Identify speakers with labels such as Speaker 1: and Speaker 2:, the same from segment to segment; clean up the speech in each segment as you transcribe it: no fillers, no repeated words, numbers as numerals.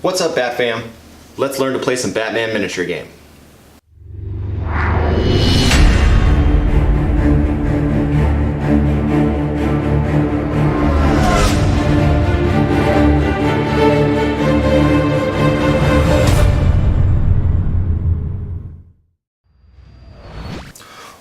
Speaker 1: What's up, Batfam? Let's learn to play some Batman miniature game.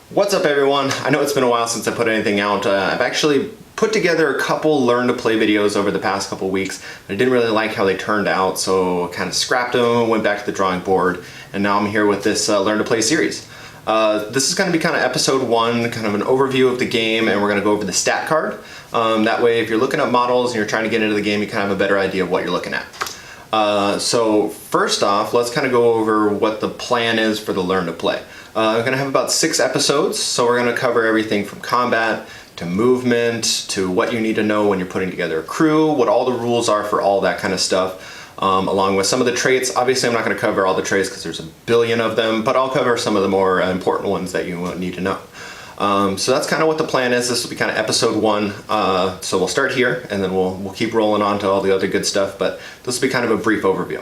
Speaker 1: What's up, everyone? I know it's been a while since I put anything out. I've actually put together a couple learn to play videos over the past couple weeks. I didn't really like how they turned out, so kind of scrapped them, went back to the drawing board, and now I'm here with this learn to play series. This is going to be kind of episode 1, kind of an overview of the game, and we're going to go over the stat card. That way, if you're looking at models and you're trying to get into the game, you kind of have a better idea of what you're looking at. So first off, let's kind of go over what the plan is for the learn to play. I'm going to have about 6 episodes, so we're going to cover everything from combat to movement to what you need to know when you're putting together a crew, what all the rules are for all that kind of stuff, along with some of the traits. Obviously, I'm not going to cover all the traits because there's a billion of them, but I'll cover some of the more important ones that you need to know. So that's kind of what the plan is. This will be kind of episode 1. So we'll start here, and then we'll keep rolling on to all the other good stuff, but this will be kind of a brief overview.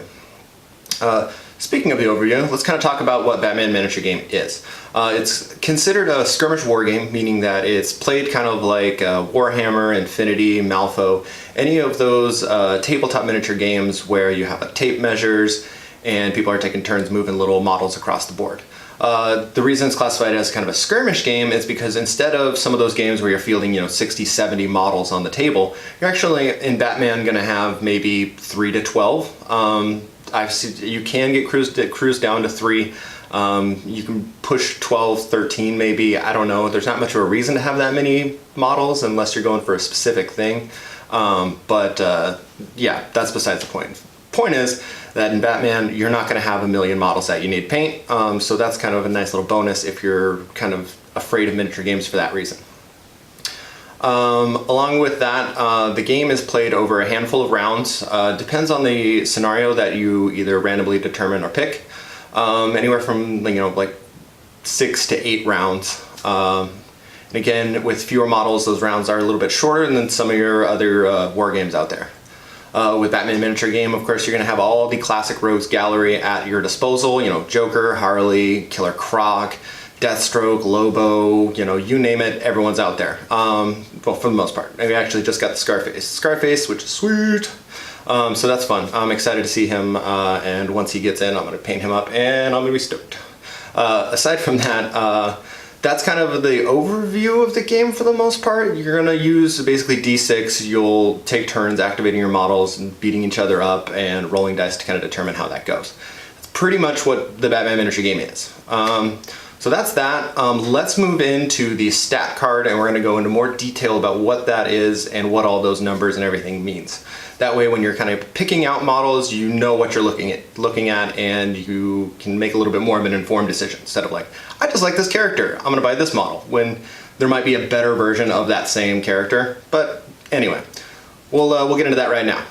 Speaker 1: Speaking of the overview, let's kind of talk about what Batman miniature game is. It's considered a skirmish war game, meaning that it's played kind of like Warhammer, Infinity, Malifaux, any of those tabletop miniature games where you have tape measures and people are taking turns moving little models across the board. The reason it's classified as kind of a skirmish game is because instead of some of those games where you're fielding 60, 70 models on the table, you're actually in Batman going to have maybe 3 to 12. You can get crews down to 3. You can push 12, 13 maybe. I don't know. There's not much of a reason to have that many models unless you're going for a specific thing. Yeah, that's besides the point. Point is that in Batman, you're not going to have 1,000,000 models that you need to paint. So that's kind of a nice little bonus if you're kind of afraid of miniature games for that reason. Along with that, the game is played over a handful of rounds. Depends on the scenario that you either randomly determine or pick. Anywhere from like 6 to 8 rounds. And again, with fewer models, those rounds are a little bit shorter than some of your other war games out there. With Batman miniature game, of course, you're going to have all the classic rogues gallery at your disposal. Joker, Harley, Killer Croc, Deathstroke, Lobo, you name it, everyone's out there. Well, for the most part. We actually just got the Scarface, which is sweet. So that's fun. I'm excited to see him, and once he gets in, I'm going to paint him up, and I'm going to be stoked. Aside from that, that's kind of the overview of the game for the most part. You're going to use basically D6. You'll take turns activating your models and beating each other up and rolling dice to kind of determine how that goes. That's pretty much what the Batman miniature game is. So that's that. Let's move into the stat card, and we're going to go into more detail about what that is and what all those numbers and everything means. That way, when you're kind of picking out models, you know what you're looking at, and you can make a little bit more of an informed decision instead of like, I just like this character, I'm going to buy this model, when there might be a better version of that same character. But anyway, we'll get into that right now.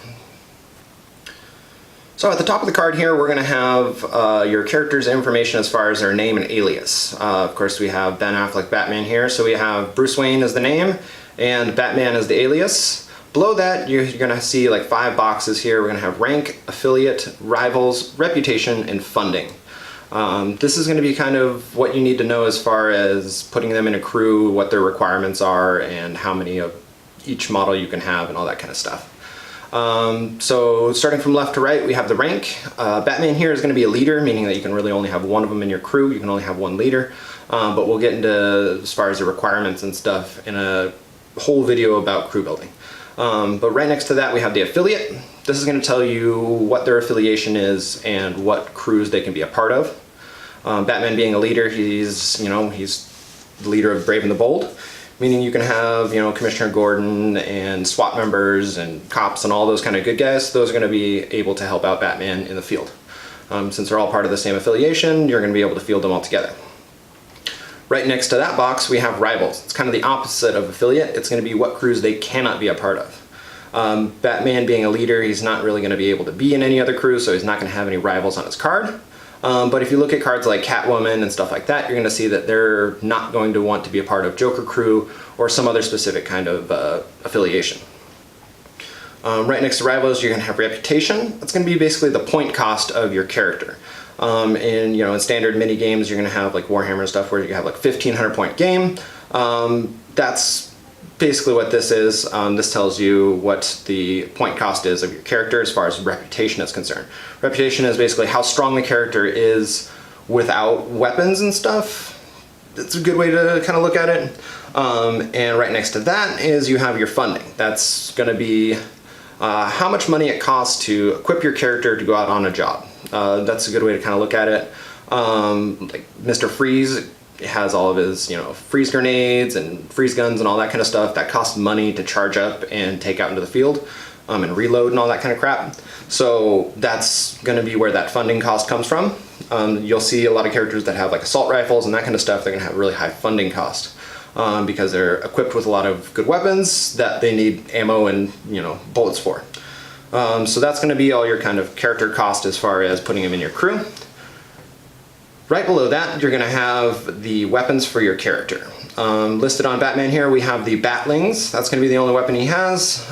Speaker 1: So at the top of the card here, we're going to have your character's information as far as their name and alias. Of course, we have Ben Affleck Batman here, so we have Bruce Wayne as the name and Batman as the alias. Below that, you're going to see like 5 boxes here. We're going to have rank, affiliate, rivals, reputation, and funding. This is going to be kind of what you need to know as far as putting them in a crew, what their requirements are, and how many of each model you can have, and all that kind of stuff. So starting from left to right, we have the rank. Batman here is going to be a leader, meaning that you can really only have one of them in your crew. You can only have one leader, but we'll get into as far as the requirements and stuff in a whole video about crew building. But right next to that, we have the affiliate. This is going to tell you what their affiliation is and what crews they can be a part of. Batman being a leader, he's the leader of Brave and the Bold. Meaning you can have, Commissioner Gordon and SWAT members and cops and all those kind of good guys. Those are going to be able to help out Batman in the field. Since they're all part of the same affiliation, you're going to be able to field them all together. Right next to that box, we have rivals. It's kind of the opposite of affiliate. It's going to be what crews they cannot be a part of. Batman being a leader, he's not really going to be able to be in any other crew, so he's not going to have any rivals on his card. But if you look at cards like Catwoman and stuff like that, you're going to see that they're not going to want to be a part of Joker crew or some other specific kind of affiliation. Right next to rivals, you're going to have reputation. That's going to be basically the point cost of your character. In standard mini games, you're going to have like Warhammer and stuff where you have like 1,500 point game. That's basically what this is. This tells you what the point cost is of your character as far as reputation is concerned. Reputation is basically how strong the character is without weapons and stuff. It's a good way to kind of look at it. And right next to that is you have your funding. That's going to be how much money it costs to equip your character to go out on a job. That's a good way to kind of look at it. Like Mr. Freeze has all of his, freeze grenades and freeze guns and all that kind of stuff that costs money to charge up and take out into the field, and reload and all that kind of crap. So that's going to be where that funding cost comes from. You'll see a lot of characters that have like assault rifles and that kind of stuff. They're going to have really high funding cost because they're equipped with a lot of good weapons that they need ammo and bullets for. So that's going to be all your kind of character cost as far as putting them in your crew. Right below that, you're going to have the weapons for your character. Listed on Batman here, we have the Batlings. That's going to be the only weapon he has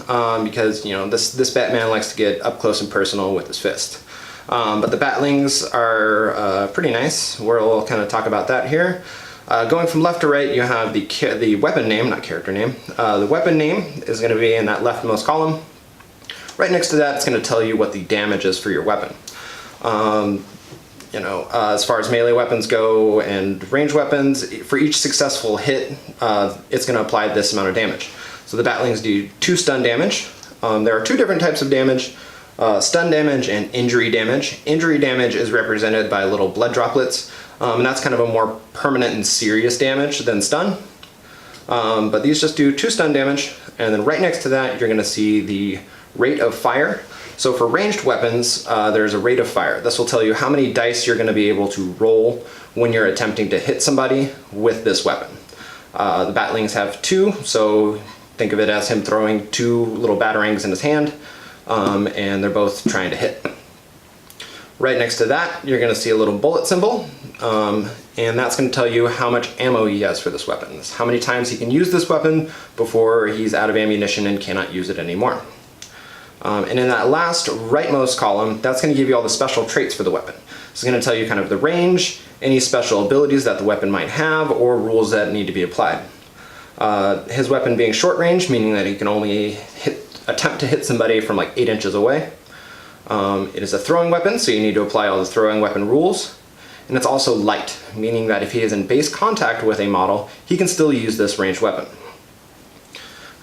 Speaker 1: because this Batman likes to get up close and personal with his fist. But the Batlings are pretty nice. We'll kind of talk about that here. Going from left to right, you have the weapon name, not character name. The weapon name is going to be in that leftmost column. Right next to that, it's going to tell you what the damage is for your weapon. As far as melee weapons go and ranged weapons, for each successful hit, it's going to apply this amount of damage. So the Batlings do 2 stun damage. There are 2 different types of damage, stun damage and injury damage. Injury damage is represented by little blood droplets, and that's kind of a more permanent and serious damage than stun. But these just do 2 stun damage, and then right next to that, you're going to see the rate of fire. So for ranged weapons, there's a rate of fire. This will tell you how many dice you're going to be able to roll when you're attempting to hit somebody with this weapon. The Batlings have 2, so think of it as him throwing 2 little batarangs in his hand, and they're both trying to hit. Right next to that, you're going to see a little bullet symbol, and that's going to tell you how much ammo he has for this weapon. It's how many times he can use this weapon before he's out of ammunition and cannot use it anymore. And in that last rightmost column, that's going to give you all the special traits for the weapon. It's going to tell you kind of the range, any special abilities that the weapon might have, or rules that need to be applied. His weapon being short range, meaning that he can only attempt to hit somebody from like 8 inches away. It is a throwing weapon, so you need to apply all the throwing weapon rules. And it's also light, meaning that if he is in base contact with a model, he can still use this ranged weapon.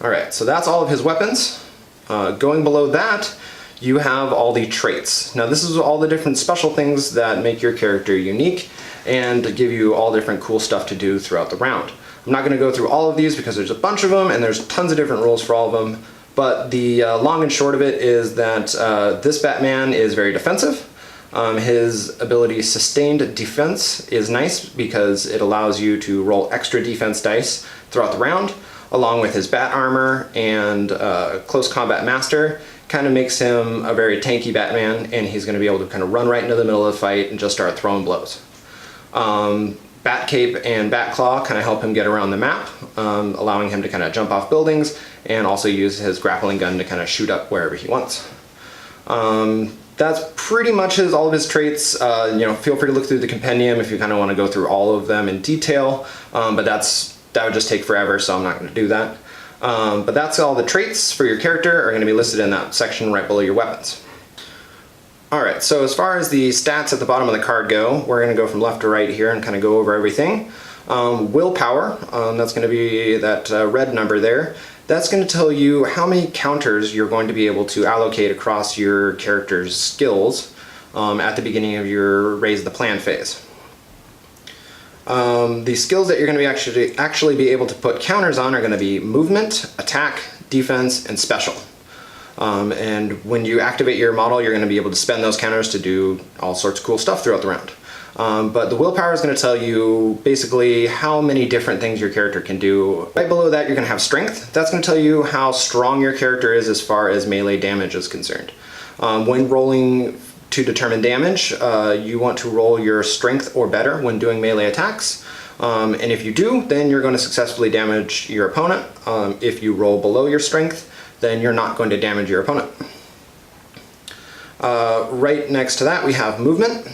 Speaker 1: Alright, so that's all of his weapons. Going below that, you have all the traits. Now this is all the different special things that make your character unique and give you all different cool stuff to do throughout the round. I'm not going to go through all of these because there's a bunch of them and there's tons of different rules for all of them, but the long and short of it is that this Batman is very defensive. His ability Sustained Defense is nice because it allows you to roll extra defense dice throughout the round, along with his bat armor and Close Combat Master. Kind of makes him a very tanky Batman, and he's going to be able to kind of run right into the middle of the fight and just start throwing blows. Bat Cape and Bat Claw kind of help him get around the map, allowing him to kind of jump off buildings and also use his grappling gun to kind of shoot up wherever he wants. That's pretty much all of his traits. Feel free to look through the compendium if you kind of want to go through all of them in detail, but that would just take forever, so I'm not going to do that. But that's all the traits for your character are going to be listed in that section right below your weapons. Alright, so as far as the stats at the bottom of the card go, we're going to go from left to right here and kind of go over everything. Willpower, that's going to be that red number there. That's going to tell you how many counters you're going to be able to allocate across your character's skills at the beginning of your Raise the Plan phase. The skills that you're going to be actually be able to put counters on are going to be movement, attack, defense, and special. And when you activate your model, you're going to be able to spend those counters to do all sorts of cool stuff throughout the round. But the willpower is going to tell you basically how many different things your character can do. Right below that, you're going to have strength. That's going to tell you how strong your character is as far as melee damage is concerned. When rolling to determine damage, you want to roll your strength or better when doing melee attacks. And if you do, then you're going to successfully damage your opponent. If you roll below your strength, then you're not going to damage your opponent. Right next to that we have movement.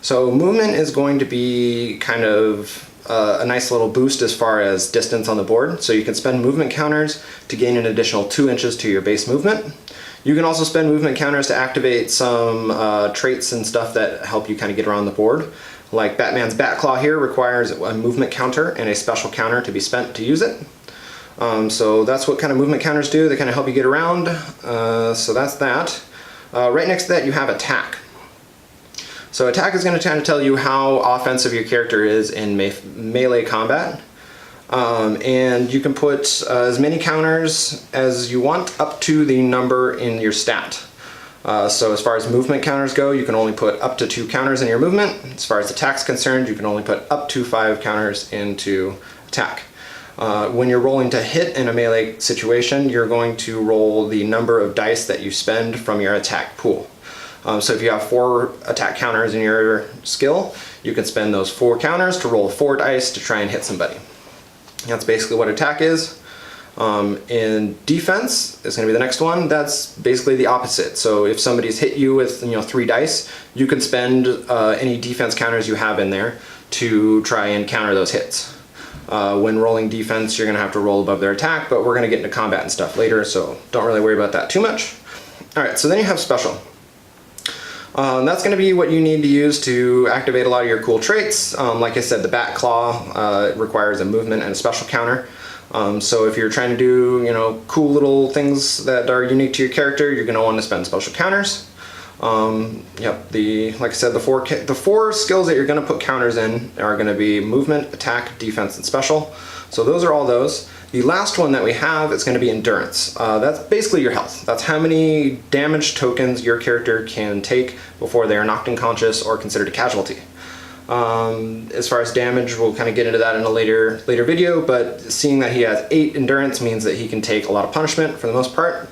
Speaker 1: So movement is going to be kind of a nice little boost as far as distance on the board. So you can spend movement counters to gain an additional 2 inches to your base movement. You can also spend movement counters to activate some traits and stuff that help you kind of get around the board. Like Batman's Batclaw here requires a movement counter and a special counter to be spent to use it. So that's what kind of movement counters do. They kind of help you get around. So that's that. Right next to that you have attack. So attack is going to kind of tell you how offensive your character is in melee combat. And you can put as many counters as you want up to the number in your stat. So as far as movement counters go, you can only put up to 2 counters in your movement. As far as attack's concerned, you can only put up to 5 counters into attack. When you're rolling to hit in a melee situation, you're going to roll the number of dice that you spend from your attack pool. So if you have 4 attack counters in your skill, you can spend those 4 counters to roll 4 dice to try and hit somebody. That's basically what attack is. In defense is going to be the next one. That's basically the opposite. So if somebody's hit you with 3 dice, you can spend any defense counters you have in there to try and counter those hits. When rolling defense, you're going to have to roll above their attack, but we're going to get into combat and stuff later, so don't really worry about that too much. Alright, so then you have special. That's going to be what you need to use to activate a lot of your cool traits. Like I said, the Bat Claw requires a movement and a special counter. So if you're trying to do cool little things that are unique to your character, you're going to want to spend special counters. Like I said, the four skills that you're going to put counters in are going to be movement, attack, defense, and special. So those are all those. The last one that we have is going to be endurance. That's basically your health. That's how many damage tokens your character can take before they are knocked unconscious or considered a casualty. As far as damage, we'll kind of get into that in a later video, but seeing that he has 8 endurance means that he can take a lot of punishment for the most part.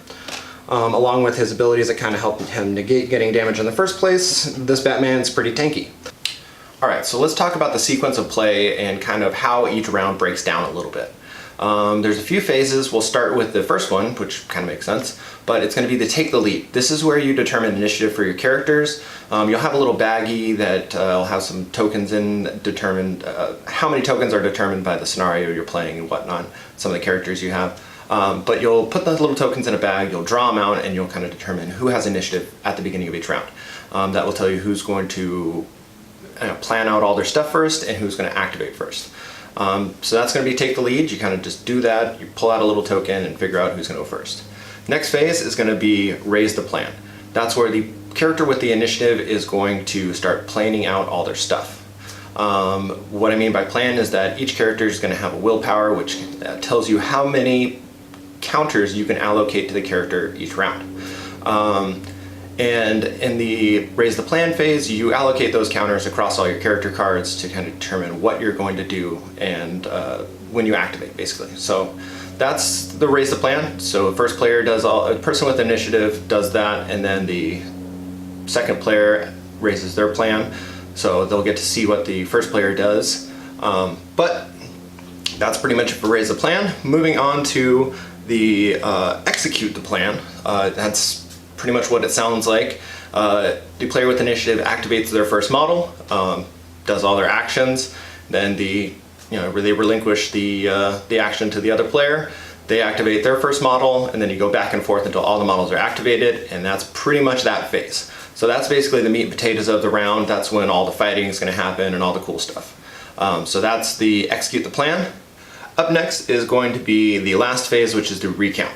Speaker 1: Along with his abilities that kind of help him negate getting damage in the first place, this Batman's pretty tanky. Alright, so let's talk about the sequence of play and kind of how each round breaks down a little bit. There's a few phases. We'll start with the first one, which kind of makes sense, but it's going to be the take the lead. This is where you determine initiative for your characters. You'll have a little baggie that will have some tokens in that determine how many tokens are determined by the scenario you're playing and whatnot, some of the characters you have. But you'll put those little tokens in a bag, you'll draw them out, and you'll kind of determine who has initiative at the beginning of each round. That will tell you who's going to plan out all their stuff first and who's going to activate first. So that's going to be take the lead. You kind of just do that, you pull out a little token and figure out who's going to go first. Next phase is going to be raise the plan. That's where the character with the initiative is going to start planning out all their stuff. What I mean by plan is that each character is going to have a willpower, which tells you how many counters you can allocate to the character each round. And in the raise the plan phase, you allocate those counters across all your character cards to kind of determine what you're going to do and when you activate, basically. So that's the raise the plan. So the first player does a person with initiative does that, and then the second player raises their plan. So they'll get to see what the first player does. But that's pretty much it for raise the plan. Moving on to the execute the plan. That's pretty much what it sounds like. The player with initiative activates their first model, does all their actions, then they relinquish the action to the other player. They activate their first model, and then you go back and forth until all the models are activated, and that's pretty much that phase. So that's basically the meat and potatoes of the round. That's when all the fighting is going to happen and all the cool stuff. So that's the execute the plan. Up next is going to be the last phase, which is the recount.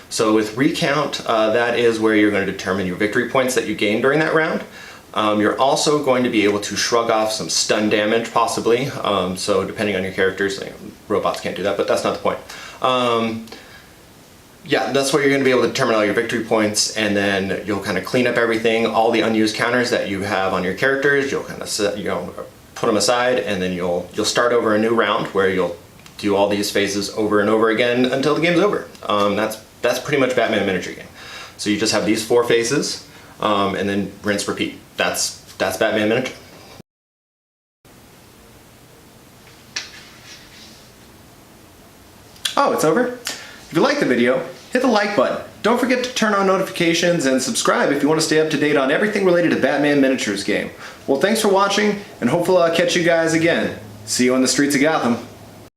Speaker 1: So with recount, that is where you're going to determine your victory points that you gain during that round. You're also going to be able to shrug off some stun damage, possibly. So depending on your characters, robots can't do that, but that's not the point. Yeah, that's where you're going to be able to determine all your victory points, and then you'll kind of clean up everything, all the unused counters that you have on your characters. You'll kind of put them aside, and then you'll start over a new round where you'll do all these phases over and over again until the game's over. That's pretty much Batman miniature game. So you just have these 4 phases, and then rinse, repeat. That's Batman miniature. Oh, it's over?
Speaker 2: If you like the video, hit the like button. Don't forget to turn on notifications and subscribe if you want to stay up to date on everything related to Batman Miniatures game. Well, thanks for watching, and hopefully I'll catch you guys again. See you on the streets of Gotham.